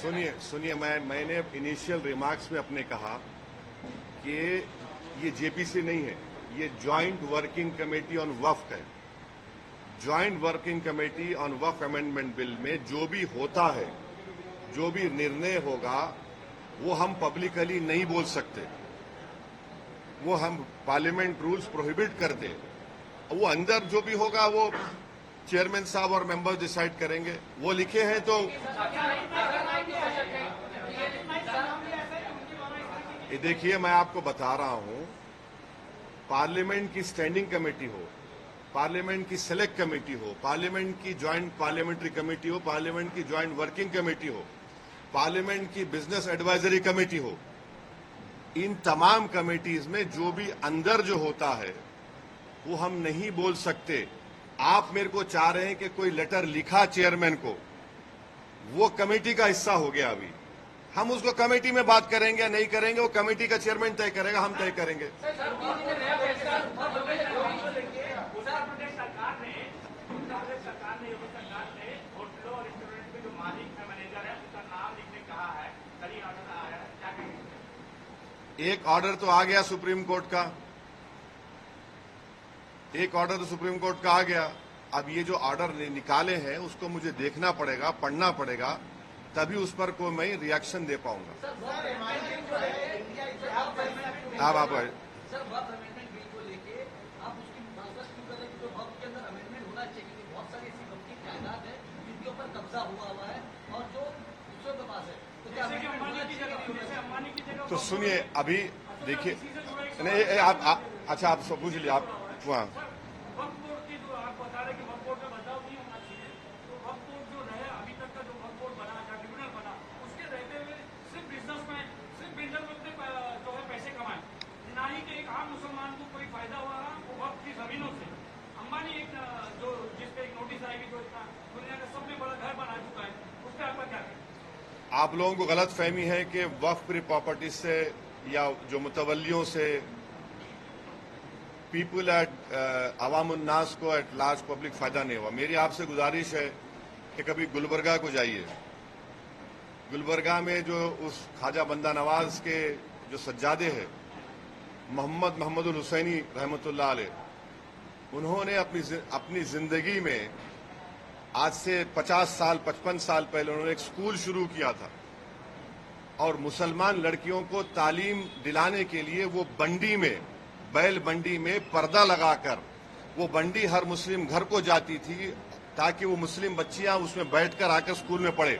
सुनिए सुनिए मैंने इनिशियल रिमार्क्स में अपने कहा कि ये जेपीसी नहीं है, ये ज्वाइंट वर्किंग कमेटी ऑन वक्फ है। Joint working committee on Waqf amendment bill में जो भी होता है, जो भी निर्णय होगा, वो हम पब्लिकली नहीं बोल सकते। वो हम पार्लियामेंट रूल्स प्रोहिबिट करते। वो अंदर जो भी होगा वो चेयरमैन साहब और मेंबर्स डिसाइड करेंगे। वो लिखे हैं तो ये देखिए, मैं आपको बता रहा हूं, पार्लियामेंट की स्टैंडिंग कमेटी हो, पार्लियामेंट की सेलेक्ट कमेटी हो, पार्लियामेंट की ज्वाइंट पार्लियामेंट्री कमेटी हो, पार्लियामेंट की ज्वाइंट वर्किंग कमेटी हो, पार्लियामेंट की बिजनेस एडवाइजरी कमेटी हो, इन तमाम कमेटीज में जो भी अंदर जो होता है वो हम नहीं बोल सकते। आप मेरे को चाह रहे हैं कि कोई लेटर लिखा चेयरमैन को, वो कमेटी का हिस्सा हो गया। अभी हम उसको कमेटी में बात करेंगे या नहीं करेंगे, वो कमेटी का चेयरमैन तय करेगा, हम तय करेंगे। एक ऑर्डर तो आ गया सुप्रीम कोर्ट का, एक ऑर्डर तो सुप्रीम कोर्ट का आ गया। अब ये जो ऑर्डर निकाले हैं उसको मुझे देखना पड़ेगा, पढ़ना पड़ेगा, तभी उस पर कोई मैं रिएक्शन दे पाऊंगा। आप तो सुनिए, अभी देखिए, नहीं आप अच्छा, आप सब पूछ लीजिए। आप वहाँ आप लोगों को गलत फहमी है कि वक्फ प्रॉपर्टी से या जो मुतवल्लियों से पीपल अवाम उन्नास को एट लार्ज पब्लिक फायदा नहीं हुआ। मेरी आपसे गुजारिश है कि कभी गुलबर्गा को जाइए। गुलबर्गा में जो उस ख्वाजा बंदा नवाज के जो सज्जादे हैं, मोहम्मद हुसैनी रहमतुल्लाह अलैह, उन्होंने अपनी जिंदगी में आज से 50 साल 55 साल पहले उन्होंने एक स्कूल शुरू किया था और मुसलमान लड़कियों को तालीम दिलाने के लिए वो बंडी में, बैल बंडी में पर्दा लगाकर वो बंडी हर मुस्लिम घर को जाती थी ताकि वो मुस्लिम बच्चियां उसमें बैठकर आकर स्कूल में पढ़े।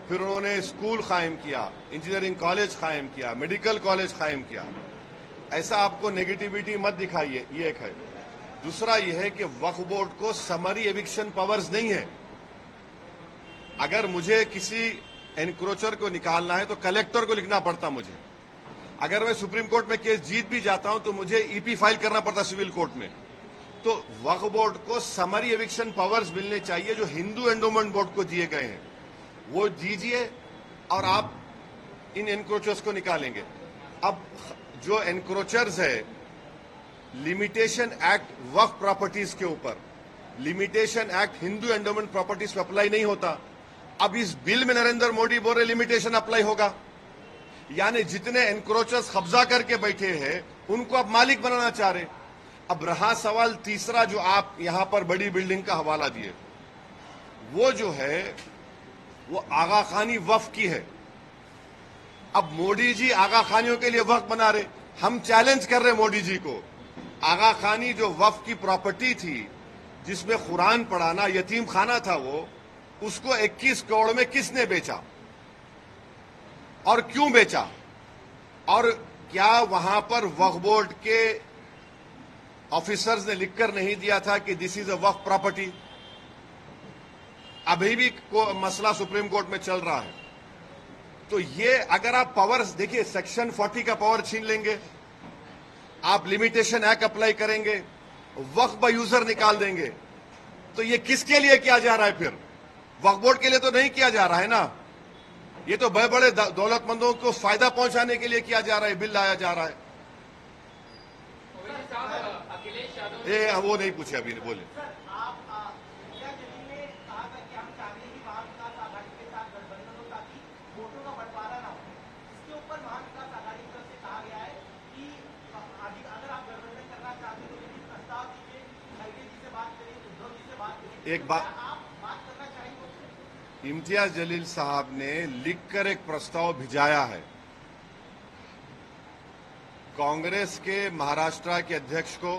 फिर उन्होंने स्कूल कायम किया, इंजीनियरिंग कॉलेज कायम किया, मेडिकल कॉलेज कायम किया। ऐसा आपको नेगेटिविटी मत दिखाइए, ये एक है। दूसरा यह है कि वक्फ बोर्ड को समरी एविक्शन पावर्स नहीं है। अगर मुझे किसी एनक्रोचर को निकालना है तो कलेक्टर को लिखना पड़ता मुझे। अगर मैं सुप्रीम कोर्ट में केस जीत भी जाता हूं तो मुझे ईपी फाइल करना पड़ता सिविल कोर्ट में। तो वक्फ बोर्ड को समरी एविक्शन पावर्स मिलने चाहिए जो हिंदू एंडोमेंट बोर्ड को दिए गए हैं, वो दीजिए और आप इन एनक्रोचर्स को निकालेंगे। अब जो एनक्रोचर्स है, लिमिटेशन एक्ट वक्फ प्रॉपर्टीज के ऊपर, limitation act Hindu endowment properties पे अप्लाई नहीं होता। अब इस बिल में नरेंद्र मोदी बोल रहे लिमिटेशन अप्लाई होगा, यानी जितने एनक्रोचर्स कब्जा करके बैठे हैं उनको अब मालिक बनाना चाह रहे। अब रहा सवाल तीसरा जो आप यहां पर बड़ी बिल्डिंग का हवाला दिए, वो जो है वो आगा खानी वक्फ की है। अब मोदी जी आगा खानियों के लिए वक्फ बना रहे। हम चैलेंज कर रहे मोदी जी को, आगा खानी जो वक्फ की प्रॉपर्टी थी जिसमें कुरान पढ़ाना, यतीम खाना था, वो उसको 21 करोड़ में किसने बेचा और क्यों बेचा? और क्या वहां पर वक्फ बोर्ड के ऑफिसर्स ने लिखकर नहीं दिया था कि this is a Waqf property? अभी भी मसला सुप्रीम कोर्ट में चल रहा है। तो ये अगर आप पावर्स देखिए, सेक्शन 40 का पावर छीन लेंगे, आप लिमिटेशन एक्ट अप्लाई करेंगे, वक्फ बाय यूजर निकाल देंगे, तो ये किसके लिए किया जा रहा है? फिर वक्फ बोर्ड के लिए तो नहीं किया जा रहा है ना। ये तो बड़े बड़े दौलतमंदों को फायदा पहुंचाने के लिए किया जा रहा है, बिल लाया जा रहा है। ये वो नहीं पूछे अभी, नहीं बोले। एक बात, इम्तियाज जलील साहब ने लिखकर एक प्रस्ताव भिजाया है कांग्रेस के महाराष्ट्र के अध्यक्ष को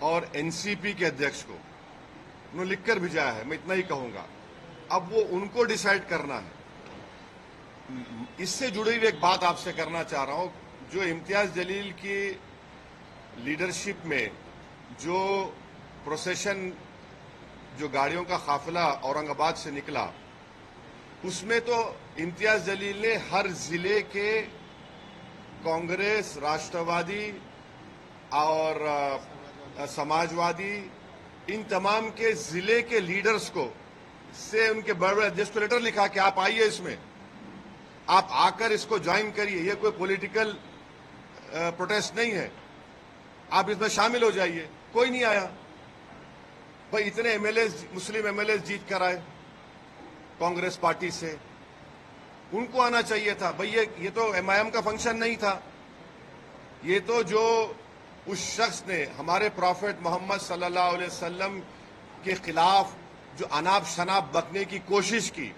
और एनसीपी के अध्यक्ष को, उन्होंने लिखकर भिजाया है। मैं इतना ही कहूंगा, अब वो उनको डिसाइड करना है। इससे जुड़ी हुई एक बात आपसे करना चाह रहा हूं, जो इम्तियाज जलील की लीडरशिप में जो प्रोसेशन, जो गाड़ियों का काफिला औरंगाबाद से निकला, उसमें तो इम्तियाज जलील ने हर जिले के कांग्रेस, राष्ट्रवादी और समाजवादी, इन तमाम के जिले के लीडर्स को से उनके बड़े अध्यक्ष को लेटर लिखा कि आप आइए, इसमें आप आकर इसको ज्वाइन करिए, ये कोई पॉलिटिकल प्रोटेस्ट नहीं है, आप इसमें शामिल हो जाइए। कोई नहीं आया भाई। इतने एमएलए, मुस्लिम एमएलए जीत कर आए कांग्रेस पार्टी से, उनको आना चाहिए था भाई। ये तो एमआईएम का फंक्शन नहीं था, ये तो जो उस शख्स ने हमारे प्रॉफेट मोहम्मद सल्लल्लाहु अलैहि वसल्लम के खिलाफ जो अनाप शनाप बकने की कोशिश की,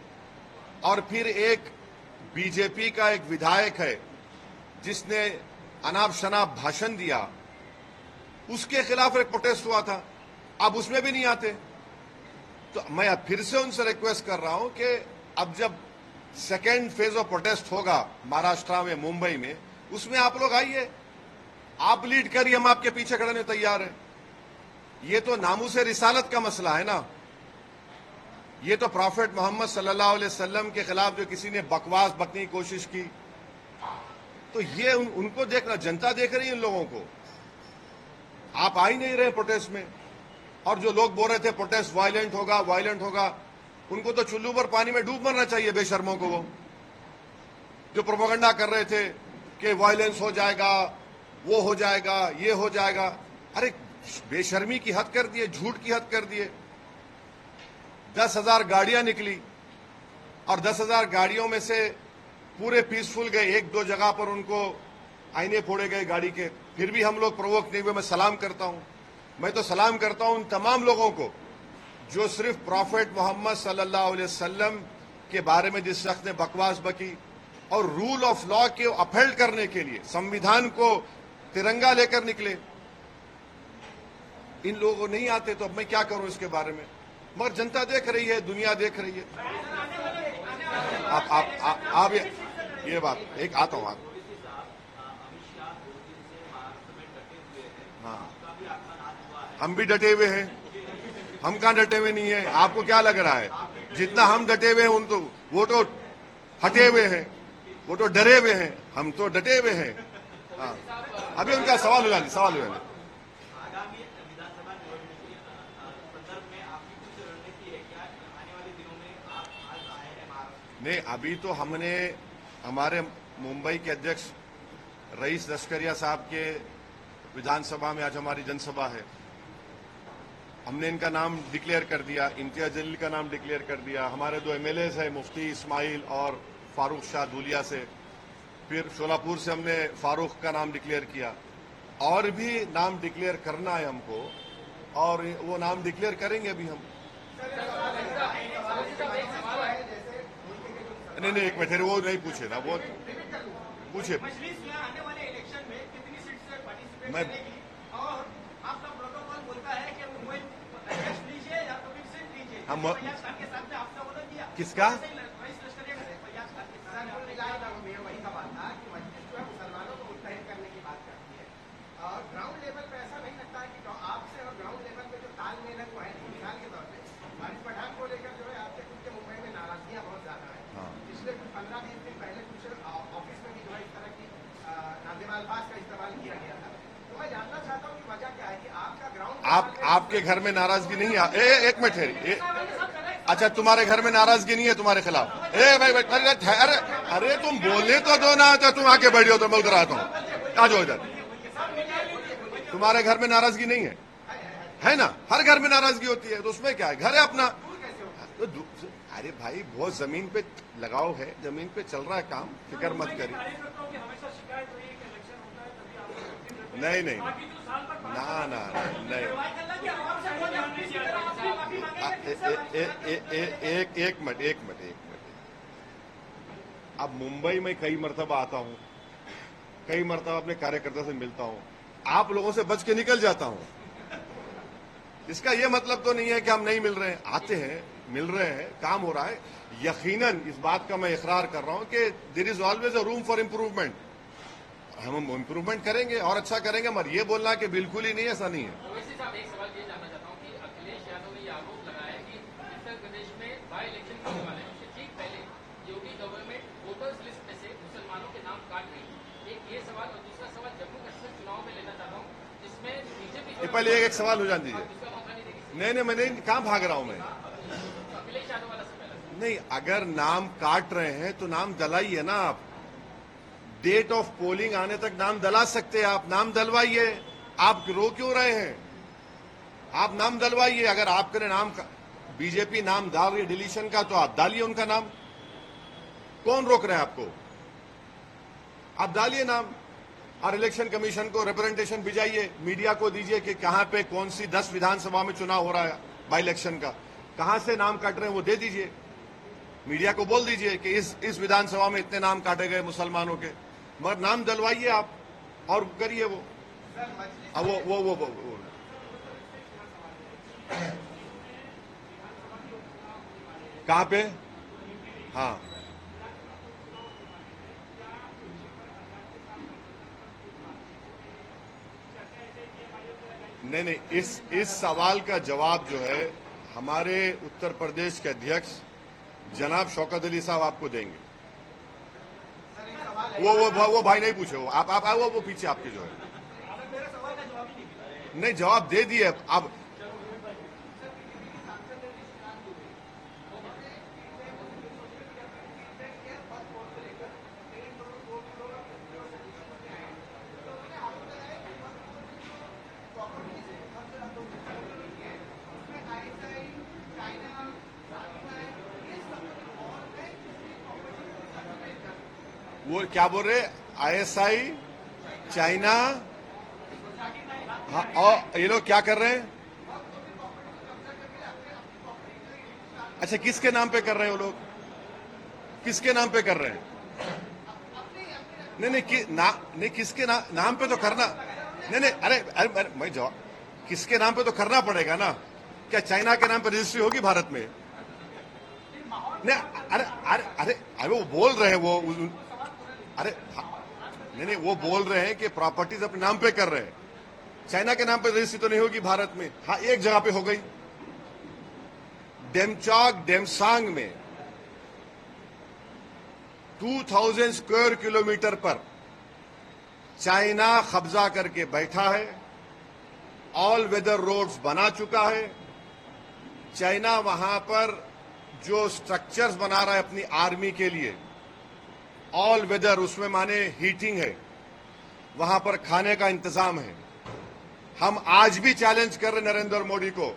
और फिर एक बीजेपी का एक विधायक है जिसने अनाप शनाप भाषण दिया, उसके खिलाफ एक प्रोटेस्ट हुआ था। अब उसमें भी नहीं आते। तो मैं अब फिर से उनसे रिक्वेस्ट कर रहा हूं कि अब जब सेकेंड फेज ऑफ प्रोटेस्ट होगा महाराष्ट्र में, मुंबई में, उसमें आप लोग आइए, आप लीड करिए, हम आपके पीछे खड़े होने तैयार हैं। ये तो नामूसे रिसालत का मसला है ना। ये तो प्रॉफेट मोहम्मद सल्लल्लाहु अलैहि वसल्लम के खिलाफ जो किसी ने बकवास बकने की कोशिश की, तो ये उनको देखना, जनता देख रही है इन लोगों को। आप आ ही नहीं रहे प्रोटेस्ट में। और जो लोग बोल रहे थे प्रोटेस्ट वायलेंट होगा, वायलेंट होगा, उनको तो चुल्लू पर पानी में डूब मरना चाहिए, बेशर्मों को। वो जो प्रोपेगेंडा कर रहे थे कि वायलेंस हो जाएगा, वो हो जाएगा, ये हो जाएगा, अरे बेशर्मी की हद कर दिए, झूठ की हद कर दिए। 10,000 गाड़ियां निकली और 10,000 गाड़ियों में से पूरे पीसफुल गए। एक दो जगह पर उनको आईने फोड़े गए गाड़ी के, फिर भी हम लोग प्रोवोक नहीं हुए। मैं सलाम करता हूं, मैं तो सलाम करता हूं उन तमाम लोगों को जो सिर्फ प्रॉफेट मोहम्मद सल्लल्लाहु अलैहि वसल्लम के बारे में जिस शख्स ने बकवास बकी और रूल ऑफ लॉ के अपहेल्ड करने के लिए संविधान को तिरंगा लेकर निकले, इन लोगों को नहीं आते। तो अब मैं क्या करूं इसके बारे में? मगर जनता देख रही है, दुनिया देख रही है। आप ये बात एक आता हूं। हाँ, हम भी डटे हुए हैं। हम कहां डटे हुए नहीं है? आपको क्या लग रहा है? जितना हम डटे हुए हैं उन तो वो तो हटे हुए हैं, वो तो डरे हुए हैं, हम तो डटे हुए हैं। हाँ, अभी उनका सवाल हुआ नहीं। अभी तो हमने हमारे मुंबई के अध्यक्ष रईस लश्करिया साहब के विधानसभा में आज हमारी जनसभा है, हमने इनका नाम डिक्लेयर कर दिया, इम्तियाज जलील का नाम डिक्लेयर कर दिया। हमारे दो एमएलए हैं, मुफ्ती इस्माइल और फारूक शाह धूलिया से, फिर शोलापुर से हमने फारूक का नाम डिक्लेयर किया। और भी नाम डिक्लेयर करना है हमको, और वो नाम डिक्लेयर करेंगे अभी हम। नहीं, एक मिनट, वो नहीं पूछे ना, वो पूछे। मैं हम किसका ग्राउंड लेवल पे ऐसा नहीं लगता है कि आपसे और ग्राउंड लेवल पे जो तालमेल है वो है। मिसाल के तौर पे वारिस पठान को लेकर जो है आपसे कुछ मुंबई में नाराजगियां बहुत ज्यादा है। पिछले कुछ 15-20 दिन पहले कुछ ऑफिस में भी जो है इस तरह की नाज़िमा अल्फाज का इस्तेमाल किया गया था। तो मैं जानना चाहता हूँ कि वजह क्या है कि आपका ग्राउंड आपके घर में नाराजगी नहीं है? एक मिनट है। अच्छा, तुम्हारे घर में नाराजगी नहीं है तुम्हारे खिलाफ? भाई अरे तुम बोले तो दो ना, तो तुम आके बैठो तो मैं उधर आता हूँ। आ जाओ इधर। तुम्हारे घर में नाराजगी नहीं है ना? हर घर में नाराजगी होती है, तो उसमें क्या है? घर है अपना। तो अरे भाई, बहुत जमीन पे लगाव है, जमीन पे चल रहा है काम, फिक्र मत करिए। नहीं, ना ना नहीं, एक मिनट। अब मुंबई में कई मरतबा आता हूं, कई मरतबा अपने कार्यकर्ता से मिलता हूं, आप लोगों से बच के निकल जाता हूं। इसका यह मतलब तो नहीं है कि हम नहीं मिल रहे हैं, आते हैं, मिल रहे हैं, काम हो रहा है। यकीनन इस बात का मैं इकरार कर रहा हूं कि there is always a room for improvement. हम इम्प्रूवमेंट करेंगे और अच्छा करेंगे, मगर ये बोलना कि बिल्कुल ही नहीं, ऐसा नहीं है। ओवैसी साहब, एक सवाल ये जानना चाहता हूँ कि अखिलेश यादव ने ये आरोप लगाया है कि उत्तर प्रदेश में बाई इलेक्शन होने वाले हैं, उससे ठीक पहले योगी गवर्नमेंट वोटर्स लिस्ट में से मुसलमानों के नाम काट रही है। एक ये सवाल, और दूसरा सवाल जम्मू कश्मीर चुनाव में लेना चाहता हूँ, जिसमें बीजेपी पहले एक सवाल हो जान दीजिए। दूसरा मौका नहीं देगी। नहीं, मैं नहीं, कहां भाग रहा हूं मैं? अखिलेश यादव वाला से पहला नहीं, अगर नाम काट रहे हैं तो नाम दलाइए ना आप। डेट ऑफ पोलिंग आने तक नाम दला सकते हैं आप, नाम दलवाइए। आप रो क्यों रहे हैं? आप नाम दलवाइए। अगर आपके नाम बीजेपी नाम डाल रही है डिलीशन का, तो आप डालिए उनका नाम। कौन रोक रहे हैं आपको? आप डालिए नाम और इलेक्शन कमीशन को रिप्रेजेंटेशन भिजाइए, मीडिया को दीजिए कि कहां पे कौन सी 10 विधानसभा में चुनाव हो रहा है बाई इलेक्शन का, कहां से नाम काट रहे हैं वो दे दीजिए। मीडिया को बोल दीजिए कि इस विधानसभा में इतने नाम काटे गए मुसलमानों के, मगर नाम दलवाइए आप और करिए वो। अब वो कहां पे? हाँ, नहीं, इस सवाल का जवाब जो है हमारे उत्तर प्रदेश के अध्यक्ष जनाब शौकत अली साहब आपको देंगे। वो भाई नहीं पूछे, वो आप वो पीछे आपके जो है। नहीं, जवाब दे दिए अब। वो क्या बोल रहे? आईएसआई, चाइना, हाँ, और ये लोग क्या कर रहे हैं? अच्छा, किसके नाम पे कर रहे हैं वो लोग? किसके नाम पे कर रहे हैं? नहीं, किसके नाम पे तो करना। नहीं, अरे मैं जवाब, किसके नाम पे तो करना पड़ेगा ना। क्या चाइना के नाम पे रजिस्ट्री होगी भारत में? नहीं, अरे वो बोल रहे हैं वो, अरे नहीं, वो बोल रहे हैं कि प्रॉपर्टीज अपने नाम पे कर रहे हैं। चाइना के नाम पे रजिस्ट्री तो नहीं होगी भारत में। हाँ, एक जगह पे हो गई, डेमचौक डेमसांग में 2000 स्क्वायर किलोमीटर पर चाइना कब्जा करके बैठा है। ऑल वेदर रोड्स बना चुका है। चाइना वहां पर जो स्ट्रक्चर्स बना रहा है अपनी आर्मी के लिए, ऑल वेदर, उसमें माने हीटिंग है, वहां पर खाने का इंतजाम है। हम आज भी चैलेंज कर रहे नरेंद्र मोदी को,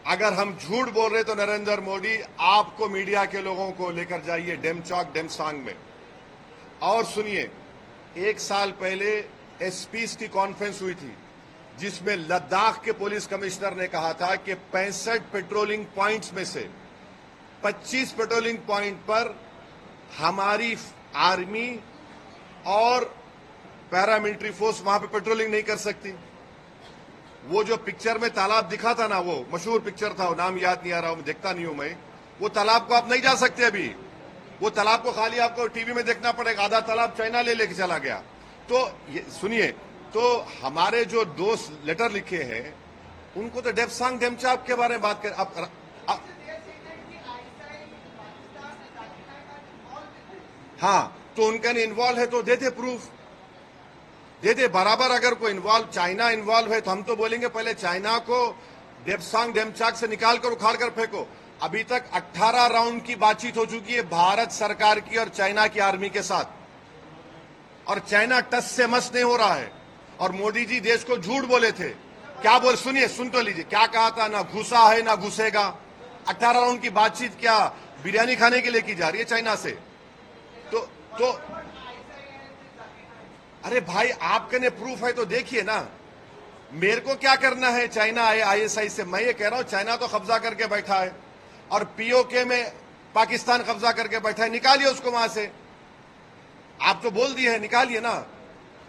अगर हम झूठ बोल रहे तो नरेंद्र मोदी आपको, मीडिया के लोगों को लेकर जाइए डेमचौक डेमसांग में और सुनिए। 1 साल पहले एसपीज की कॉन्फ्रेंस हुई थी जिसमें लद्दाख के पुलिस कमिश्नर ने कहा था कि 65 पेट्रोलिंग पॉइंट्स में से 25 पेट्रोलिंग पॉइंट पर हमारी आर्मी और पैरामिलिट्री फोर्स वहां पे पेट्रोलिंग नहीं कर सकती। वो जो पिक्चर में तालाब दिखा था ना, वो मशहूर पिक्चर था, वो नाम याद नहीं आ रहा, देखता नहीं हूं मैं। वो तालाब को आप नहीं जा सकते अभी। वो तालाब को खाली आपको टीवी में देखना पड़ेगा। आधा तालाब चाइना ले लेके चला गया। तो ये सुनिए, तो हमारे जो दोस्त लेटर लिखे हैं उनको तो डेमसांग डेमचौक के बारे में बात कर। हाँ, तो उनका इन्वॉल्व है तो देते प्रूफ, देते बराबर। अगर कोई इन्वॉल्व, चाइना इन्वॉल्व है तो हम तो बोलेंगे पहले चाइना को डेमसांग डेमचौक से निकाल कर उखाड़ कर फेंको। अभी तक 18 राउंड की बातचीत हो चुकी है भारत सरकार की और चाइना की आर्मी के साथ, और चाइना टस से मस नहीं हो रहा है। और मोदी जी देश को झूठ बोले थे। क्या बोल, सुनिए, सुन तो लीजिए, क्या कहा था? ना घुसा है ना घुसेगा। 18 राउंड की बातचीत क्या बिरयानी खाने के लिए की जा रही है चाइना से? तो अरे भाई, आपके ने प्रूफ है तो देखिए ना। मेरे को क्या करना है चाइना आईएसआई से? मैं ये कह रहा हूं चाइना तो कब्जा करके बैठा है और पीओके में पाकिस्तान कब्जा करके बैठा है, निकालिए उसको वहां से। आप तो बोल दिए हैं, निकालिए ना।